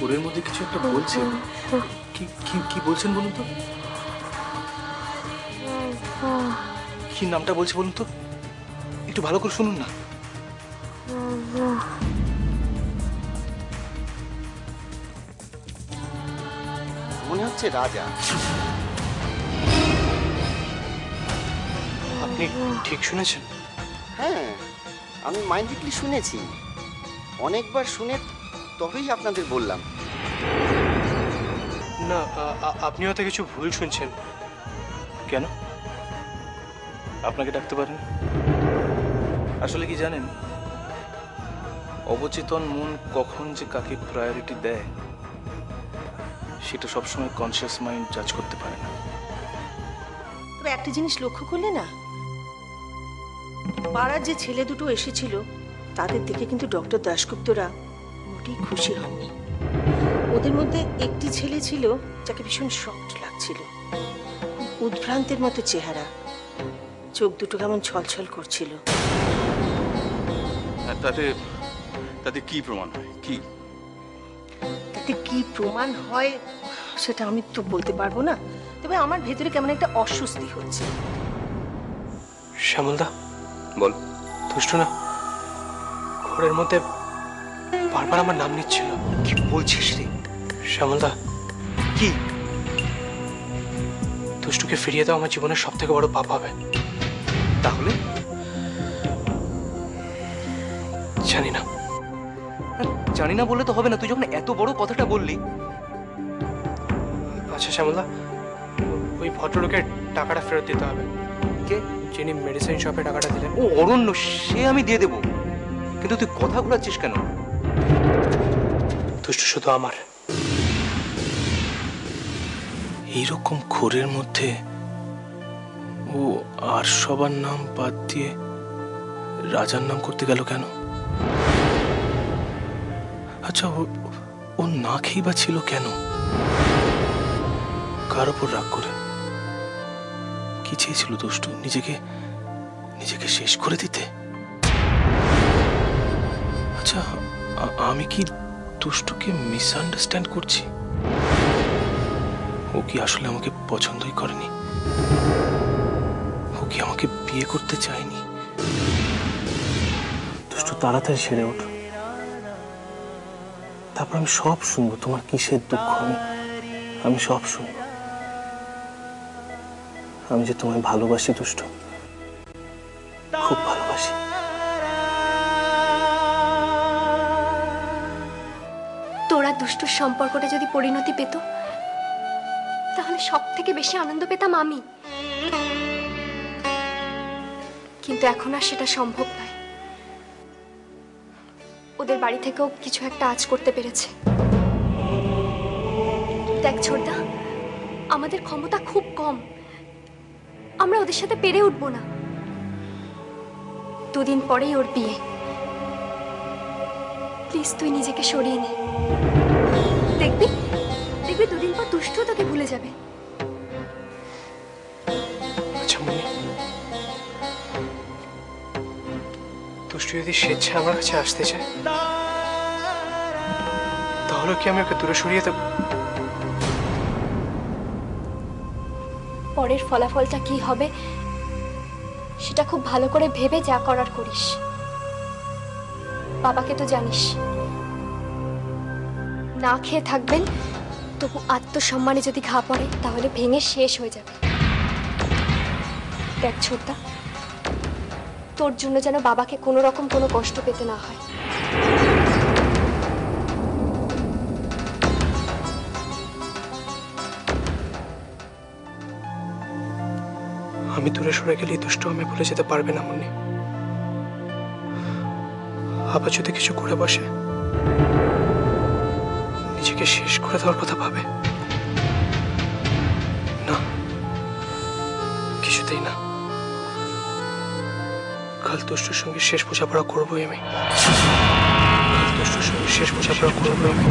ঘোরের মধ্যে কিছু একটা বলছে। কি কি কি বলছেন বলুন তো? কি নামটা বলছে বলুন তো? একটু ভালো করে শুনুন না। মনে হচ্ছে রাজা। আপনি ঠিক শুনেছেন? হ্যাঁ, আমি মাইন্ডলি শুনেছি, অনেকবার শুনে তবেই আপনাদের বললাম। না, আপনি হয়তো কিছু ভুল শুনছেন। কেন? আপনাকে ডাকতে পারেন? আসলে কি জানেন, অবচেতন মন কখন যে কাকে প্রায়োরিটি দেয় সেটা সবসময় কনসিয়াস মাইন্ড জাজ করতে পারে না। তবে একটা জিনিস লক্ষ্য করলে না, পাড়ার যে ছেলে দুটো এসেছিল তাদের দেখে কিন্তু ডক্টর দাশগুপ্তরা মোটেই খুশি হননি। ওদের মধ্যে একটি ছেলে ছিল যাকে ভীষণ শক্ট লাগছিল, উদ্ভ্রান্তের মতো চেহারা, চোখ দুটো কেমন ছলছল করছিল। তাতে তাতে কি প্রমাণ হয়? তাতে কি প্রমাণ হয় সেটা আমি তো বলতে পারবো না, তবে আমার ভেতরে কেমন একটা অস্বস্তি হচ্ছে। শ্যামলদা বল। দুষ্টু না ঘরের মধ্যে বারবার আমার নাম নিচ্ছিল। কি বলছিস রে? শ্যামলদা, কি? দুষ্টুকে ফিরিয়ে দাও, আমার জীবনের সব থেকে বড় পাপ হবে। তাহলে? জানি না। জানি না বললে তো হবে না, তুই যখন এত বড় কথাটা বললি। আচ্ছা শ্যামলদা, ওই ভদ্রলোকের টাকাটা ফেরত দিতে হবে। কে? যিনি মেডিসিন শপে টাকাটা দিলেন। ও অরণ্য, সে আমি দিয়ে দেবো, কিন্তু তুই কথা ঘোরাচ্ছিস কেন? দুষ্টু শুধু আমার। এইরকম ঘোরের মধ্যে ও আর সবার নাম বাদ দিয়ে রাজার নাম করতে গেল কেন? আচ্ছা, ও না খেয়ে বা ছিল কেন? কার ওপর রাগ করে? কি চেয়েছিল দুষ্টু? নিজেকে শেষ করে দিতে? আচ্ছা, আমি কি দুষ্টুকে মিসআন্ডারস্ট্যান্ড করছি? ও কি আসলে আমাকে পছন্দই করেনি? ও কি আমাকে বিয়ে করতে চায়নি? দুষ্টু, তাড়াতাড়ি সেরে ওঠ, তারপর আমি সব শুনবো। তোমার কিসের দুঃখ আমি সব শুনবো। আমি যে তোমায় ভালোবাসি দুষ্টু, খুব ভালোবাসি। তোরা দুষ্টুর সম্পর্কটা যদি পরিণতি পেত, তাহলে সব থেকে বেশি আনন্দ পেতাম আমি। কিন্তু এখন আর সেটা সম্ভব নয়। ওদের বাড়ি থেকেও কিছু একটা আঁচ করতে পেরেছে। দেখ ছোটদা, আমাদের ক্ষমতা খুব কম, আমরা ওদের সাথে পেরে উঠবো না। দুদিন পরেই ওর বিয়ে। প্লিজ তুই নিজেকে সরিয়ে নে, দেখবি দুদিন পর দুষ্টু তোকে ভুলে যাবে। আচ্ছা মনি, দুষ্টু যদি স্বেচ্ছা আমার কাছে আসতে চায়, তাহলে কি আমি ওকে দূরে সরিয়ে দেব? পরের ফলাফলটা কি হবে সেটা খুব ভালো করে ভেবে যা করার করিস। বাবাকে তো জানিস, না খেয়ে থাকবেন, তবু আত্মসম্মানে যদি ঘা পড়ে তাহলে ভেঙে শেষ হয়ে যাবে। দেখ ছোটদা, তোর জন্য যেন বাবাকে কোনো রকম কোনো কষ্ট পেতে না হয়। আমি দূরে সরে গেলে দুষ্টু আমি ভুলে যেতে পারবে না মনি। আবার যদি কিছু করে বসে, নিজেকে শেষ করে দেওয়ার কথা ভাবে। না, কিছুতেই না। কাল দুষ্টুর সঙ্গে শেষ বোঝাপড়া করবোই আমি। কাল দুষ্টুর সঙ্গে শেষ বোঝাপড়া করবোই আমি।